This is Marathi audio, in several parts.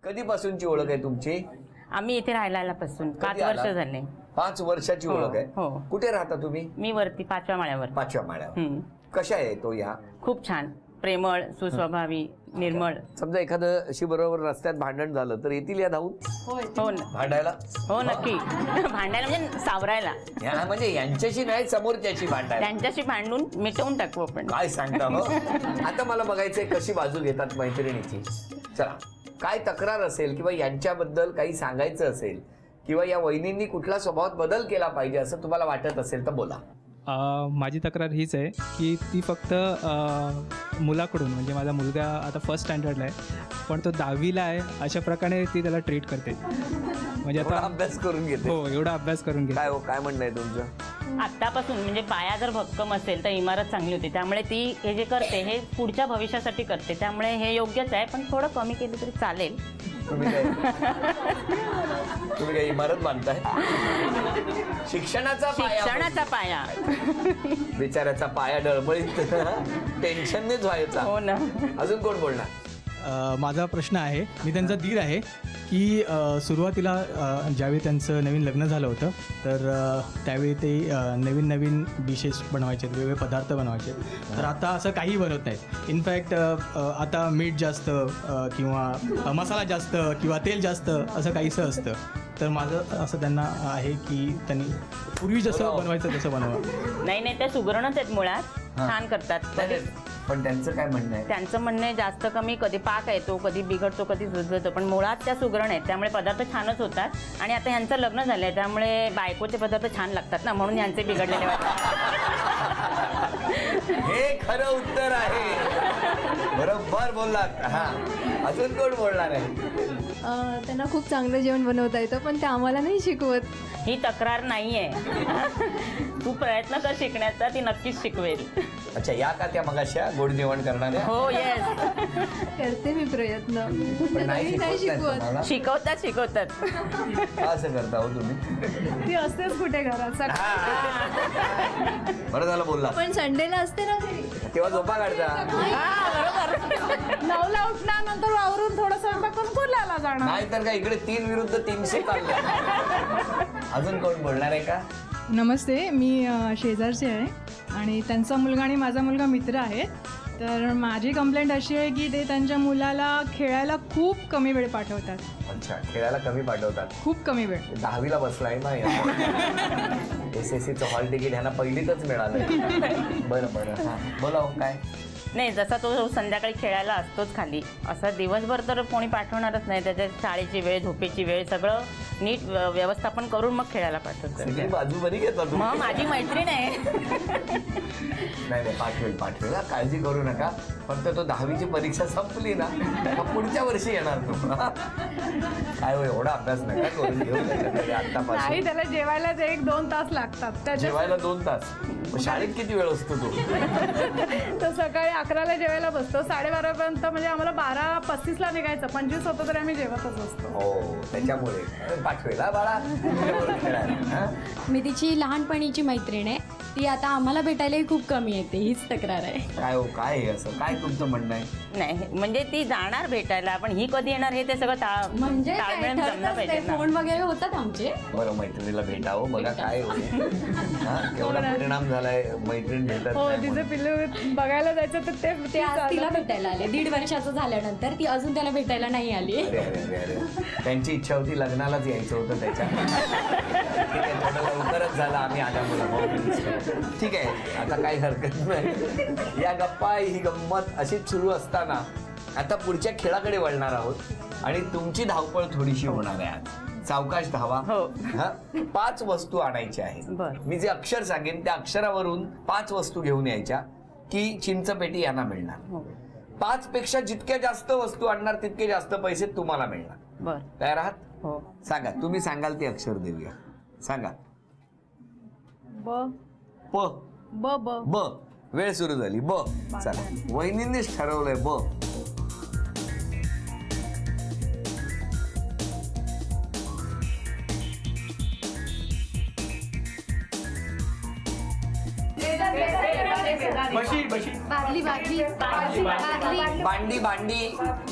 कधीपासूनची ओळख आहे तुमची? आम्ही इथे राहायला पासून 5 वर्ष झाले. 5 वर्षाची ओळख आहे. हो. कुठे राहता तुम्ही? मी वरती 5व्या माळ्यावर. 5व्या माळ्यावर. कशा आहे तो? या खूप छान, प्रेमळ, सुस्वभावी, निर्मळ. समजा एखादं अशी बरोबर रस्त्यात भांडण झालं तर येतील या धावून? हो भांडायला? हो नक्की. भांडायला म्हणजे सावरायला. म्हणजे यांच्याशी नाही, समोरच्याशी भांडायला. त्यांच्याशी भांडून मिटवून टाकू आपण. काय सांगता हो? आता मला बघायचंय कशी बाजू घेतात मैत्रिणीची. चला, काय तक्रार असेल किंवा यांच्याबद्दल काही सांगायचं असेल किंवा या वहिनींनी कुठला स्वभावात बदल केला पाहिजे असं तुम्हाला वाटत असेल तर बोला. माझी तक्रार हीच आहे की ती फक्त मुलाकडून, म्हणजे माझा मुलगा आता 1st स्टँडर्डला आहे पण तो 10वीला आहे, अशा प्रकारे ती त्याला ट्रीट करते. म्हणजे आता अभ्यास करून घेते. हो, एवढा अभ्यास करून घेते. काय हो, काय म्हणणं आहे तुमचं? आत्तापासून म्हणजे पाया जर भक्कम असेल तर इमारत चांगली होती. त्यामुळे ती हे जे करते हे पुढच्या भविष्यासाठी करते. त्यामुळे हे योग्यच आहे, पण थोडं कमी केलं तरी चालेल. तुम्ही काय इमारत बांधताय? शिक्षणाचा पाया. बिचाऱ्याचा पाया डळमळीत टेन्शननेच व्हायचा. हो ना. अजून कोण बोलणार? माझा प्रश्न आहे, मी त्यांचा दीर आहे, की सुरुवातीला ज्यावेळी त्यांचं नवीन लग्न झालं होतं तर त्यावेळी ते नवीन डिशेस बनवायचे, वेगवेगळे पदार्थ बनवायचे. तर आता असं काही बनवत नाहीत. इनफॅक्ट आता मीठ जास्त किंवा मसाला जास्त किंवा तेल जास्त असं काहीसं असतं. तर माझं असं त्यांना आहे की त्यांनी पूर्वी जसं बनवायचं तसं बनवा. नाही, ते सुगरणच आहेत मुळात, छान करतात. पण त्यांचं काय म्हणणं आहे? त्यांचं म्हणणं आहे जास्त कमी कधी पाक येतो, कधी बिघडतो, कधी सुजतो, पण मुळात त्या सुगरण आहेत त्यामुळे पदार्थ छानच होतात. आणि आता ह्यांचं लग्न झालंय त्यामुळे बायकोचे पदार्थ छान लागतात ना, म्हणून ह्यांचे बिघडलेले वाटतात. हे खरं उत्तर आहे. बरोबर बोललात. हा, अजून कोण बोलणार आहे? त्यांना खूप चांगलं जेवण बनवता येतं पण ते आम्हाला नाही शिकवत. ही तक्रार नाहीये. तू प्रयत्न कर शिकण्याचा, ती नक्कीच शिकवेल. अच्छा, या का त्या मगाशा गोड जेवण करणाऱ्या? हो, येस. करते मी प्रयत्न, पण नाही शिकवत. शिकवतात. असं करता हो तुम्ही? ती असतेच कुठे घरात. बरं झालं बोलला. पण संडेला असते ना तेव्हा झोपा काढता. 9ला उठल्यानंतर आवरून थोडं स्वयंपाक करून कोल्ह्याला जाणार. नाही तर का इकडे 3 विरुद्ध 300 चाललं. अजून कोण बोलणार आहे का? नमस्ते, मी शेजारचे आहे आणि त्यांचा मुलगा आणि माझा मुलगा मित्र आहेत. तर माझी कंप्लेंट अशी आहे की ते त्यांच्या मुलाला खेळायला खूप कमी वेळ पाठवतात. अच्छा, खेळायला कमी पाठवतात. खूप कमी वेळ. 10वीला बसलाय ना. SSCचं हॉल तिकीट ह्यांना पहिलीतच मिळालं. बरं. हां, बोला हो, काय? नाही, जसा तो संध्याकाळी खेळायला असतोच खाली, असा दिवसभर तर कोणी पाठवणारच नाही. त्याच्या शाळेची वेळ, झोपेची वेळ सगळं नीट व्यवस्थापन करून मग खेळायला पाठवतो. बाजू बरी घेता तुम्ही. मग माझी मैत्रीण आहे. नाही, पाठवेल. काळजी करू नका. फक्त तो 10वीची परीक्षा संपली ना मग पुढच्या वर्षी येणार तो. काय हो, एवढा अभ्यास नका करून घेऊन आतापासून. त्याला जेवायलाच 1-2 तास लागतात. जेवायला 2 तास. शाळेत किती वेळ असतो तो? तर सकाळी 11ला जेवायला बसतो, 12:30पर्यंत, म्हणजे आम्हाला 12:35ला निघायचं, 25 होतं तरी आम्ही जेवतच असतो. हो, त्याच्यामुळे पाठवेल बाळा खेळायला. मी तिची लहानपणीची मैत्रीण आहे. ती आता आम्हाला भेटायलाही खूप कमी येते, हीच तक्रार आहे. काय हो, काय आहे असं? काय तुमचं म्हणणं आहे? नाही, म्हणजे ती जाणार भेटायला, पण ही कधी येणार हे ते सगळं म्हणजे ताळमेळ जमलं पाहिजे ना. फोन वगैरे होतात आमचे. बरं, मैत्रिणीला भेटावं, बघा काय होईल. केवढा परिणाम झालाय. मैत्रीण भेटत हो, नाही तिचं म्हणून. पिल्लू बघायला जायचं तर ते आज तिला भेटायला आले. 1.5 वर्षाचं झाल्यानंतर ती अजून त्याला भेटायला नाही आली. अरे. त्यांची इच्छा होती लग्नालाच यायचं होतं त्याच्या. ठीक आहे, थोडं लवकरच झालं आम्ही आल्यामुळे. ठीक आहे, आता काही हरकत नाही. या गप्पा, ही गंमत अशीच सुरू असताना आता पुढच्या खेळाकडे वळणार आहोत आणि तुमची धावपळ थोडीशी होणार आहे आज. सावकाश धावा. हो. 5 वस्तू आणायच्या आहेत. बरं. मी जे अक्षर सांगेन त्या अक्षरावरून 5 वस्तू घेऊन यायच्या की चिंचपेटी यांना मिळणार. 5 पेक्षा जितक्या जास्त वस्तू आणणार तितके जास्त पैसे तुम्हाला मिळणार. बर, तयार आहात? हो. सांगा, तुम्ही सांगाल ते अक्षर देऊया. सांगा. प. ब. वेळ सुरू झाली. ब. चला, वहिनींनीच ठरवलंय ब. बादली. भांडी.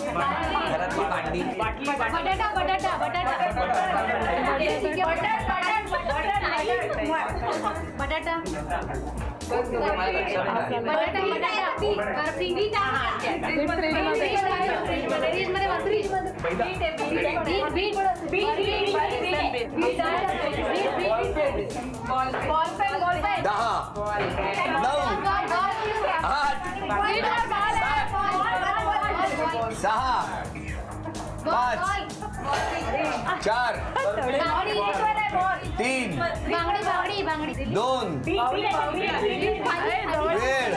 घरातली भांडी बटाटा बटाटा बटाटा बटाटा मला लक्षात नाही आलं. दहा, नऊ, आठ, सहा, पाच, चार, तीन, दोन, वेळ